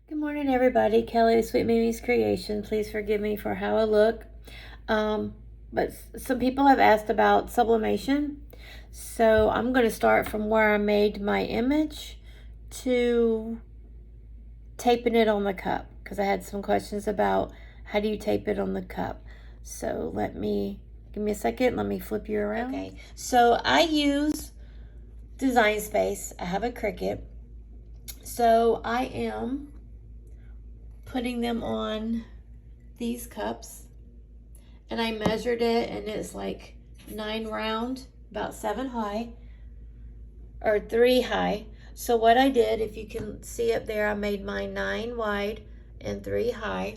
Good morning, everybody. Kelly, Sweet Mimi's Creation. Please forgive me for how I look. But some people have asked about sublimation. So I'm going to start from where I made my image to taping it on the cup, because I had some questions about how do you tape it on the cup. So give me a second. Let me flip you around. Okay, so I use Design Space. I have a Cricut. So I am putting them on these cups, and I measured it, and it's like 9 round, about 7 high, or 3 high. So what I did, if you can see up there, I made mine 9 wide and 3 high.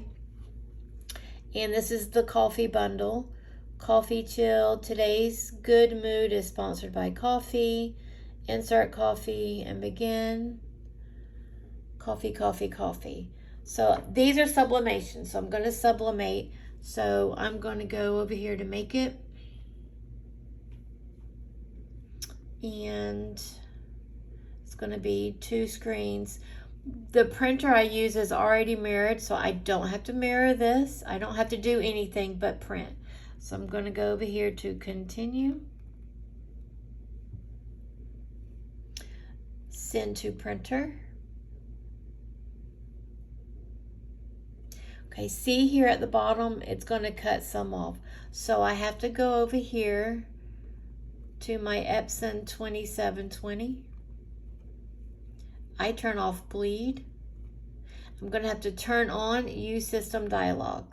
And this is the coffee bundle. Coffee chill. Today's good mood is sponsored by coffee. Insert coffee and begin. Coffee, coffee, coffee. So these are sublimation. So I'm going to sublimate. So I'm going to go over here to make it. And it's going to be 2 screens. The printer I use is already mirrored, so I don't have to mirror this. I don't have to do anything but print. So I'm going to go over here to continue. Send to printer. Okay, see here at the bottom, it's going to cut some off. So I have to go over here to my Epson 2720. I turn off bleed. I'm going to have to turn on use system dialog.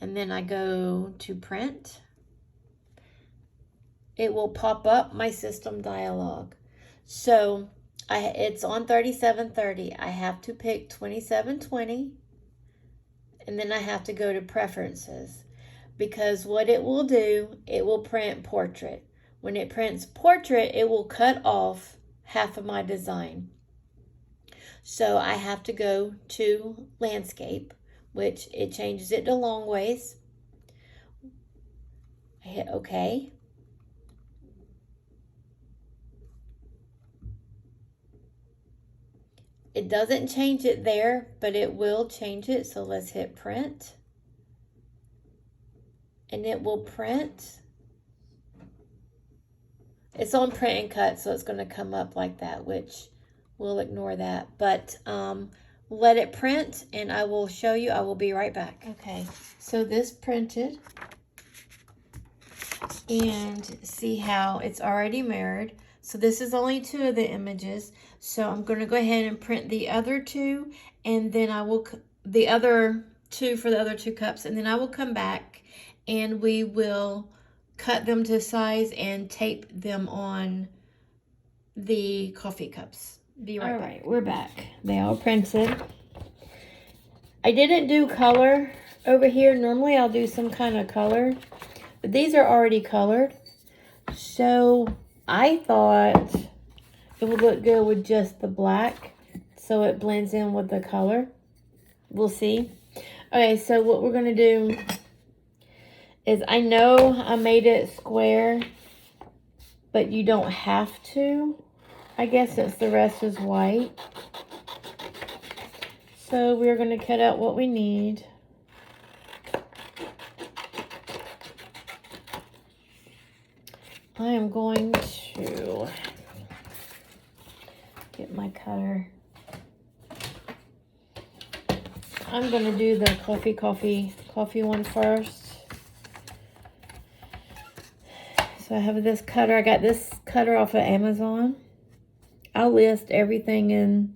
And then I go to print. It will pop up my system dialog. So it's on 3730. I have to pick 2720, and then I have to go to preferences, because what it will do, it will print portrait. When it prints portrait, it will cut off half of my design. So I have to go to landscape, which it changes it to long ways. I hit OK. It doesn't change it there, but it will change it. So let's hit print. And it will print. It's on print and cut, so it's going to come up like that, which we'll ignore that. But let it print, and I will show you. I will be right back. Okay, so this printed. And see how it's already mirrored. So this is only 2 of the images. So I'm going to go ahead and print the other 2, and then I will the other 2 for the other 2 cups, and then I will come back and we will cut them to size and tape them on the coffee cups. Be right back. All right, we're back. They all printed. I didn't do color over here. Normally I'll do some kind of color, but these are already colored. So I thought it would look good with just the black, so it blends in with the color. We'll see. Okay, so what we're going to do is, I know I made it square, but you don't have to, I guess, since the rest is white. So we're going to cut out what we need. I am going to get my cutter. I'm going to do the coffee one first. So I have this cutter. I got this cutter off of Amazon. I'll list everything in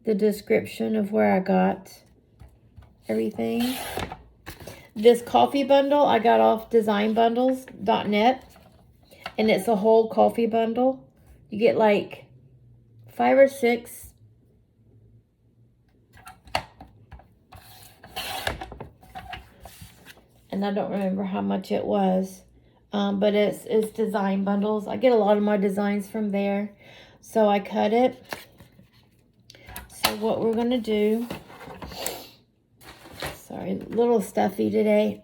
the description of where I got everything. This coffee bundle I got off designbundles.net. And it's a whole coffee bundle. You get like 5 or 6. And I don't remember how much it was. But it's design bundles. I get a lot of my designs from there. So I cut it. So what we're going to do. Sorry, a little stuffy today.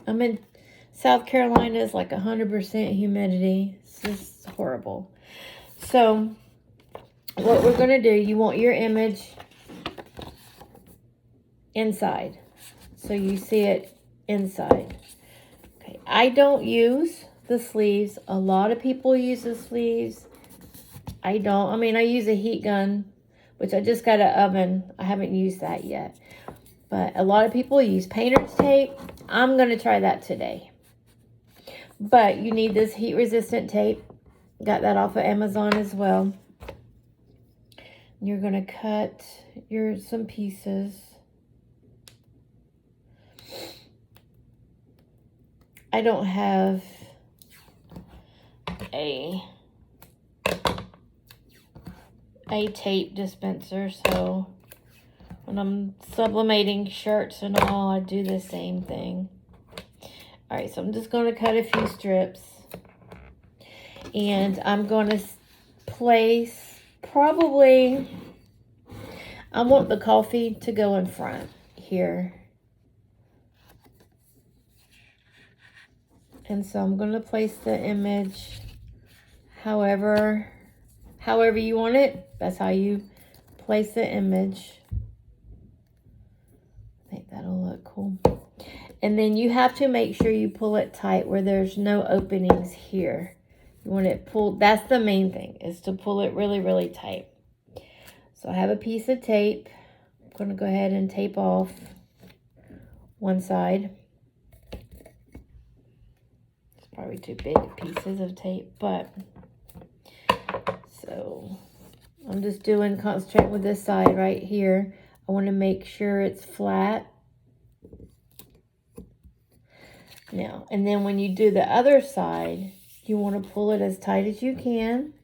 I'm in South Carolina. Is like 100% humidity. It's just horrible. So what we're going to do, you want your image inside. So you see it inside. Okay, I don't use the sleeves. A lot of people use the sleeves. I don't. I mean, I use a heat gun, which I just got an oven. I haven't used that yet. But a lot of people use painter's tape. I'm going to try that today. But you need this heat resistant tape. Got that off of Amazon as well. You're going to cut some pieces. I don't have a tape dispenser, so when I'm sublimating shirts and all, I do the same thing. All right, so I'm just going to cut a few strips, and I'm going to place probably, I want the coffee to go in front here. And so I'm going to place the image however you want it. That's how you place the image. I think that'll look cool. And then you have to make sure you pull it tight where there's no openings here. You want it pulled. That's the main thing, is to pull it really, really tight. So I have a piece of tape. I'm going to go ahead and tape off one side. Probably two big pieces of tape, but so I'm just concentrating with this side right here. I want to make sure it's flat. Now, and then when you do the other side, you want to pull it as tight as you can.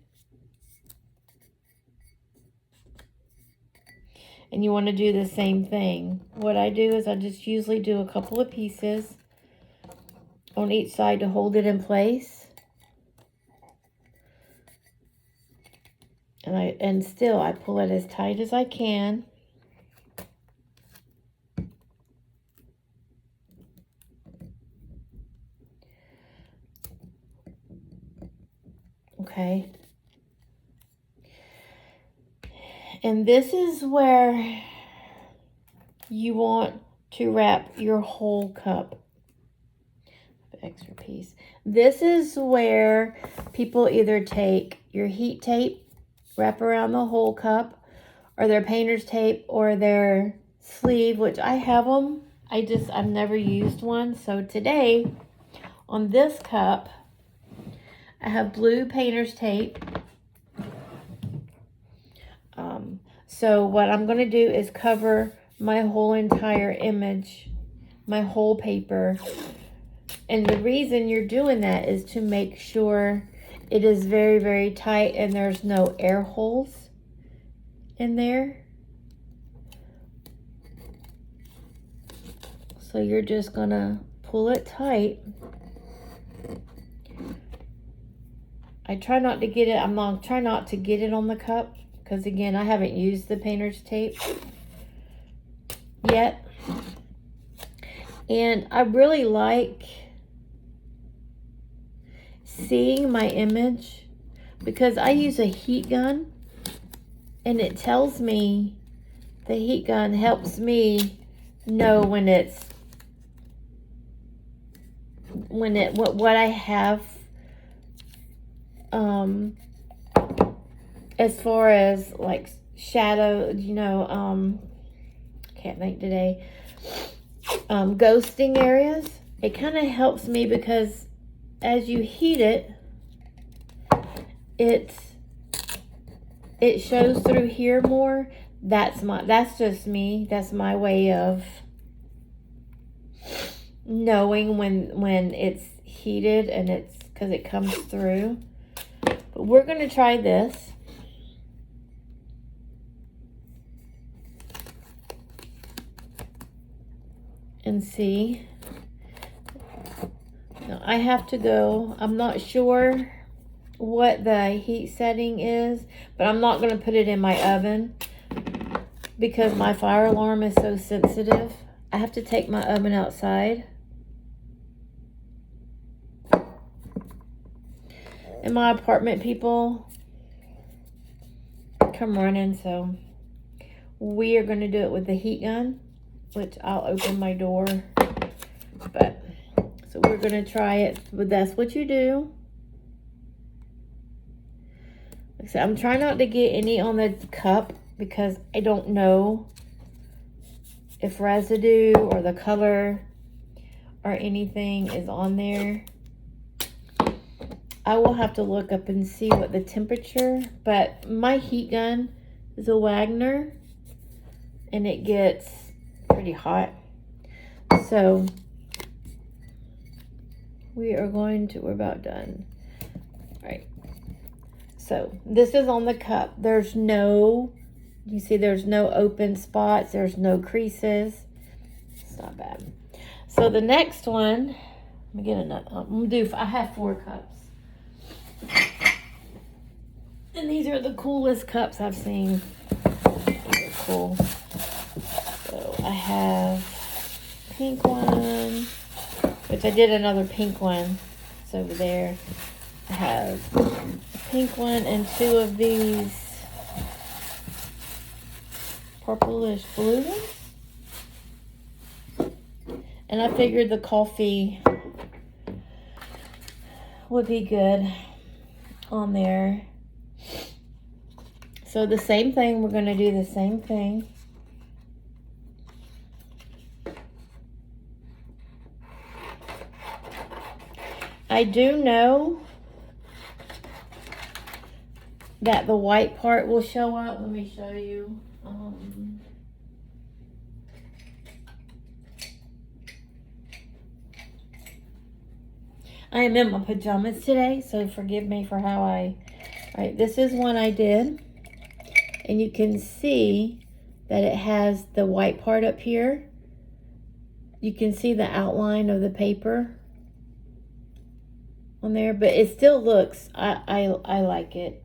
And you want to do the same thing. What I do is I just usually do a couple of pieces on each side to hold it in place. And still I pull it as tight as I can. Okay. And this is where you want to wrap your whole cup. Extra piece. This is where people either take your heat tape, wrap around the whole cup, or their painter's tape, or their sleeve, which I have them. I've never used one. So today on this cup, I have blue painter's tape. So what I'm going to do is cover my whole entire image, my whole paper. And the reason you're doing that is to make sure it is very, very tight and there's no air holes in there. So you're just gonna pull it tight. I try not to get it, try not to get it on the cup, because again, I haven't used the painter's tape yet. And I really like seeing my image because I use a heat gun, and it tells me, the heat gun helps me know what I have as far as like shadow, can't think today, ghosting areas. It kind of helps me because as you heat it, it shows through here more. That's just me. That's my way of knowing when it's heated, and it's because it comes through. But we're going to try this. And see. Now I have to go. I'm not sure what the heat setting is, but I'm not going to put it in my oven because my fire alarm is so sensitive. I have to take my oven outside. In my apartment, people come running, so we are going to do it with the heat gun, which I'll open my door. But so we're going to try it, but that's what you do. Like I said, I'm trying not to get any on the cup because I don't know if residue or the color or anything is on there. I will have to look up and see what the temperature, but my heat gun is a Wagner and it gets pretty hot. So we're about done. All right. So this is on the cup. You see there's no open spots. There's no creases. It's not bad. So the next one, let me get another. I have 4 cups. And these are the coolest cups I've seen. They're cool. So I have pink one, which I did another pink one. It's over there. I have a pink one and 2 of these purplish blue ones. And I figured the coffee would be good on there. So the same thing, we're going to do the same thing. I do know that the white part will show up. Let me show you. I am in my pajamas today, so forgive me for how all right, this is one I did. And you can see that it has the white part up here. You can see the outline of the paper on there, but it still looks, I like it.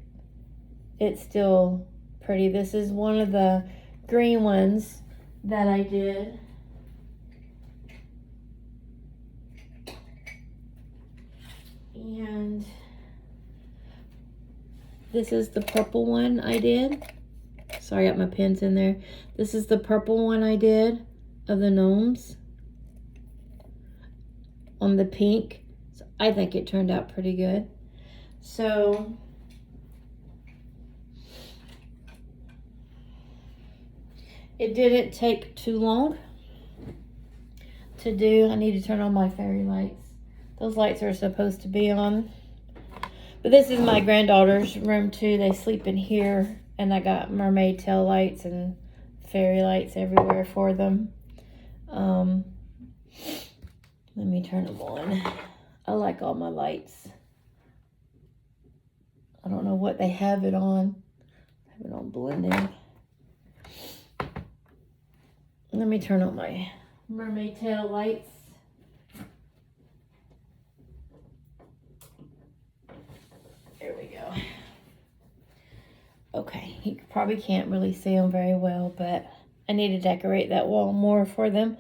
It's still pretty. This is one of the green ones that I did. And this is the purple one I did. Sorry, I got my pins in there. This is the purple one I did of the gnomes on the pink. So I think it turned out pretty good. So it didn't take too long to do. I need to turn on my fairy lights. Those lights are supposed to be on. But this is my granddaughter's room too. They sleep in here. And I got mermaid tail lights and fairy lights everywhere for them. Let me turn them on. I like all my lights. I don't know what they have it on. I have it on blending. Let me turn on my mermaid tail lights. There we go. Okay, you probably can't really see them very well, but I need to decorate that wall more for them.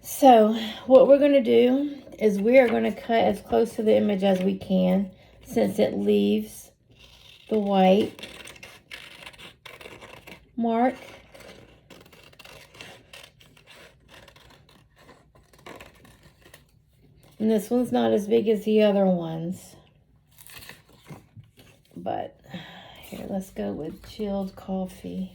So what we're going to do is we are going to cut as close to the image as we can, since it leaves the white mark. And this one's not as big as the other ones, but here, let's go with chilled coffee.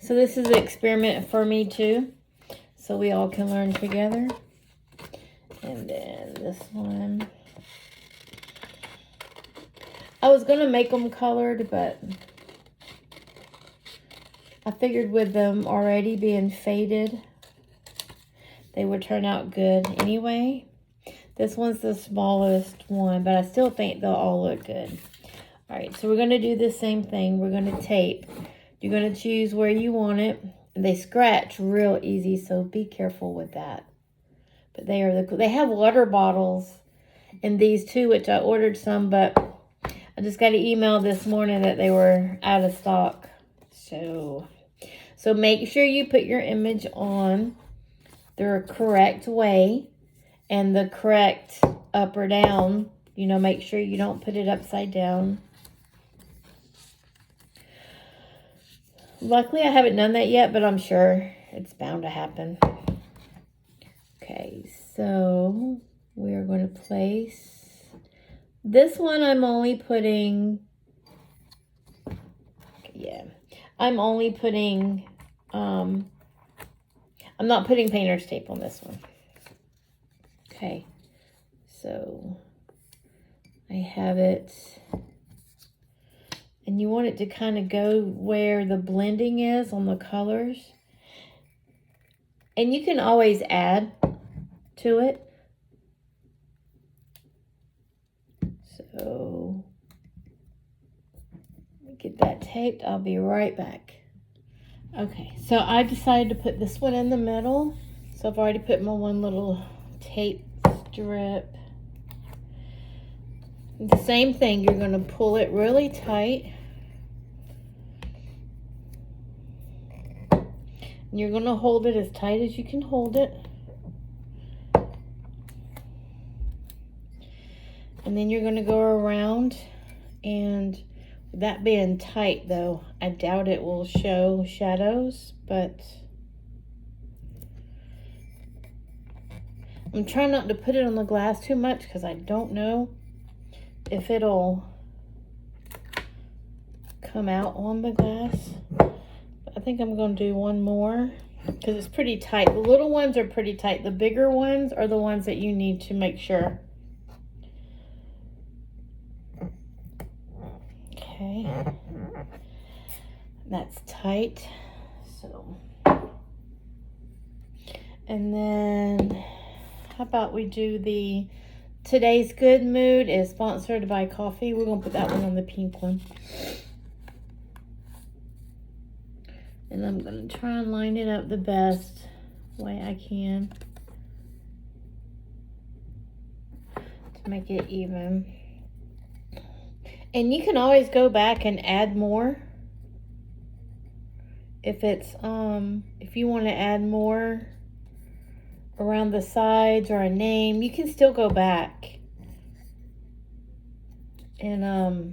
So this is an experiment for me too, so we all can learn together. And then this one. I was going to make them colored, but I figured with them already being faded, they would turn out good anyway. This one's the smallest one, but I still think they'll all look good. All right, so we're going to do the same thing. We're going to tape. You're going to choose where you want it. They scratch real easy, so be careful with that. But they have water bottles in these two, which I ordered some, but I just got an email this morning that they were out of stock. So make sure you put your image on the correct way and the correct up or down. You know, make sure you don't put it upside down. Luckily, I haven't done that yet, but I'm sure it's bound to happen. Okay, so we are going to place this one. I'm only putting, I'm not putting painter's tape on this one. Okay, so I have it, and you want it to kind of go where the blending is on the colors. And you can always add to it. So get that taped. I'll be right back. Okay, so I decided to put this one in the middle. So I've already put my one little tape strip. The same thing, you're going to pull it really tight. And you're going to hold it as tight as you can hold it. And then you're going to go around, and with that being tight though, I doubt it will show shadows, but I'm trying not to put it on the glass too much because I don't know if it'll come out on the glass. But I think I'm going to do one more because it's pretty tight. The little ones are pretty tight. The bigger ones are the ones that you need to make sure. Okay, that's tight. So, and then how about we do the Today's Good Mood is sponsored by coffee. We're going to put that one on the pink one. And I'm going to try and line it up the best way I can to make it even. And you can always go back and add more. If it's, if you want to add more around the sides or a name, you can still go back. And, I'll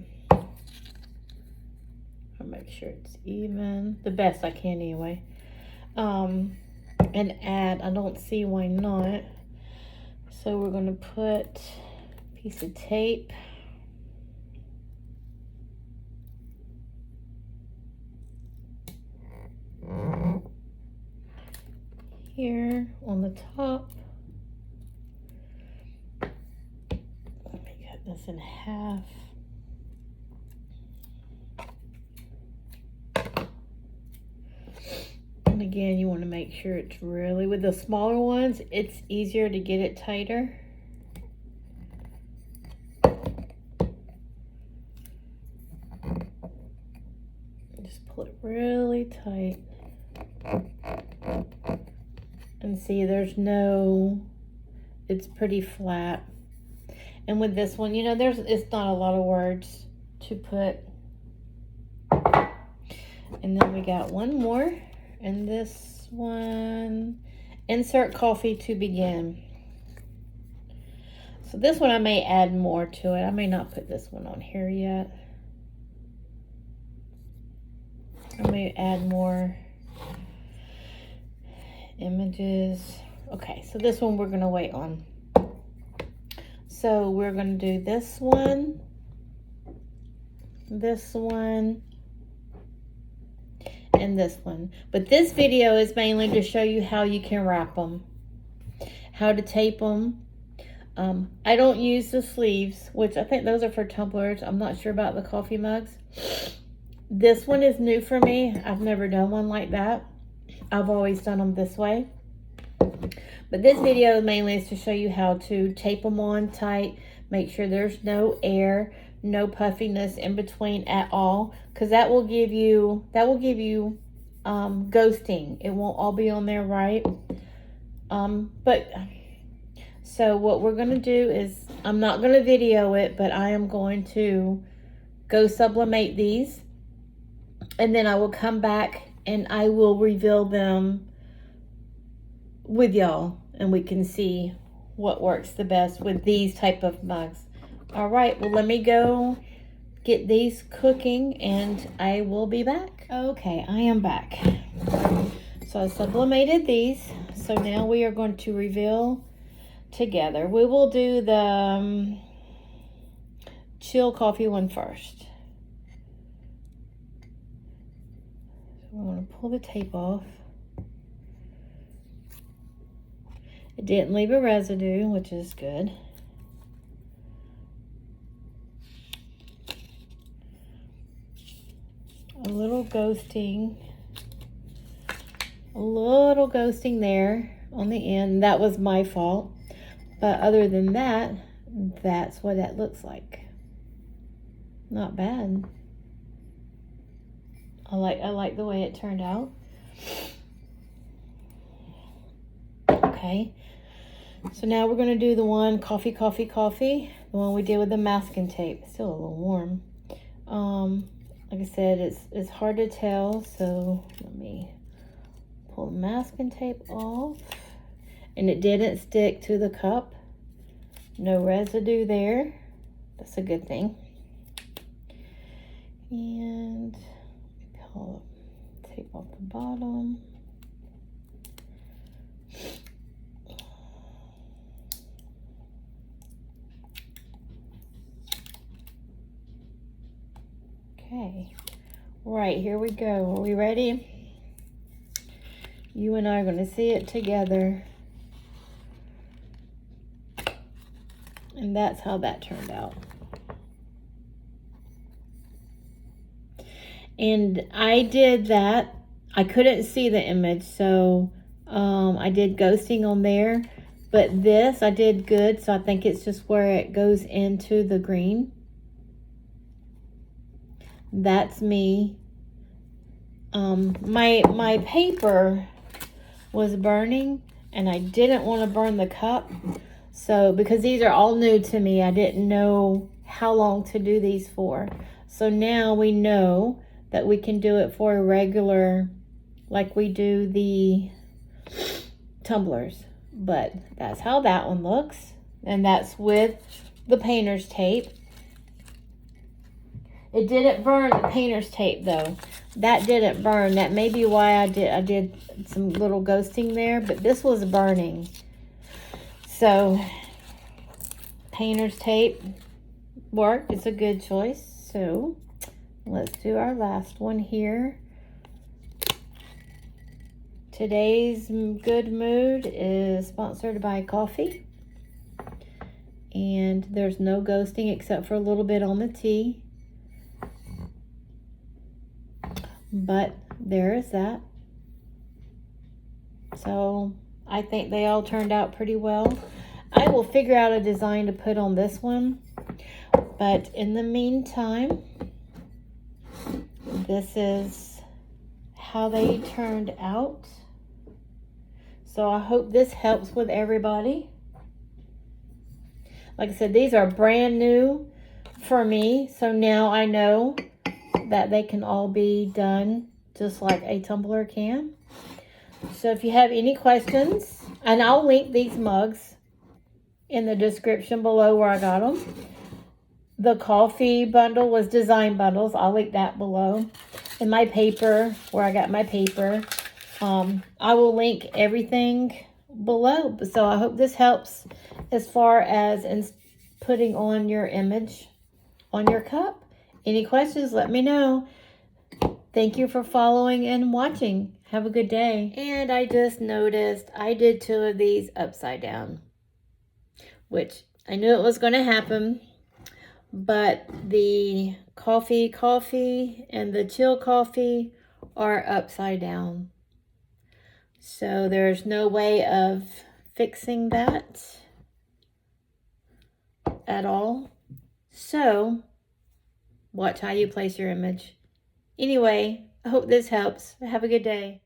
make sure it's even, the best I can anyway. And add, I don't see why not. So we're going to put a piece of tape. Here on the top. Let me cut this in half. And again, you want to make sure it's really, with the smaller ones, it's easier to get it tighter. Just pull it really tight. And see, there's no, it's pretty flat. And with this one, you know, it's not a lot of words to put. And then we got one more. And this one, insert coffee to begin. So this one I may add more to it. I may not put this one on here yet. I may add more images. Okay, so this one we're going to wait on. So we're going to do this one, and this one. But this video is mainly to show you how you can wrap them, how to tape them. I don't use the sleeves, which I think those are for tumblers. I'm not sure about the coffee mugs. This one is new for me. I've never done one like that. I've always done them this way. But this video mainly is to show you how to tape them on tight. Make sure there's no air, no puffiness in between at all, because that will give you ghosting. It won't all be on there right. But So what we're going to do is, I'm not going to video it, but I am going to go sublimate these. And then I will come back and I will reveal them with y'all. And we can see what works the best with these type of mugs. All right, well, let me go get these cooking and I will be back. Okay, I am back. So I sublimated these. So now we are going to reveal together. We will do the chill coffee one first. So we're going to pull the tape off. It didn't leave a residue, which is good. A little ghosting there on the end. That was my fault. But other than that, that's what that looks like. Not bad. I like the way it turned out. Okay. So now we're going to do the one coffee. The one we did with the masking tape. It's still a little warm. Like I said, it's hard to tell. So let me pull the masking tape off. And it didn't stick to the cup. No residue there. That's a good thing. And pull the tape off the bottom. Okay. Right, here we go. Are we ready? You and I are going to see it together. And that's how that turned out. And I did that. I couldn't see the image, so I did ghosting on there. But this, I did good, so I think it's just where it goes into the green. That's me. My paper was burning, and I didn't want to burn the cup. So, because these are all new to me, I didn't know how long to do these for. So now we know that we can do it for a regular, like we do the tumblers. But that's how that one looks. And that's with the painter's tape. It didn't burn the painter's tape though. That didn't burn. That may be why I did some little ghosting there, but this was burning. So, painter's tape worked. It's a good choice. So, let's do our last one here. Today's good mood is sponsored by coffee. And there's no ghosting except for a little bit on the tea. But there is that. So I think they all turned out pretty well. I will figure out a design to put on this one. But in the meantime, this is how they turned out. So I hope this helps with everybody. Like I said, these are brand new for me. So now I know that they can all be done just like a tumbler can. So if you have any questions, and I'll link these mugs in the description below where I got them. The coffee bundle was design bundles. I'll link that below. And my paper, where I got my paper, I will link everything below. So I hope this helps as far as in putting on your image on your cup. Any questions, let me know. Thank you for following and watching. Have a good day. And I just noticed I did 2 of these upside down, which I knew it was going to happen. But the coffee and the chill coffee are upside down. So there's no way of fixing that at all. So watch how you place your image. Anyway, I hope this helps. Have a good day.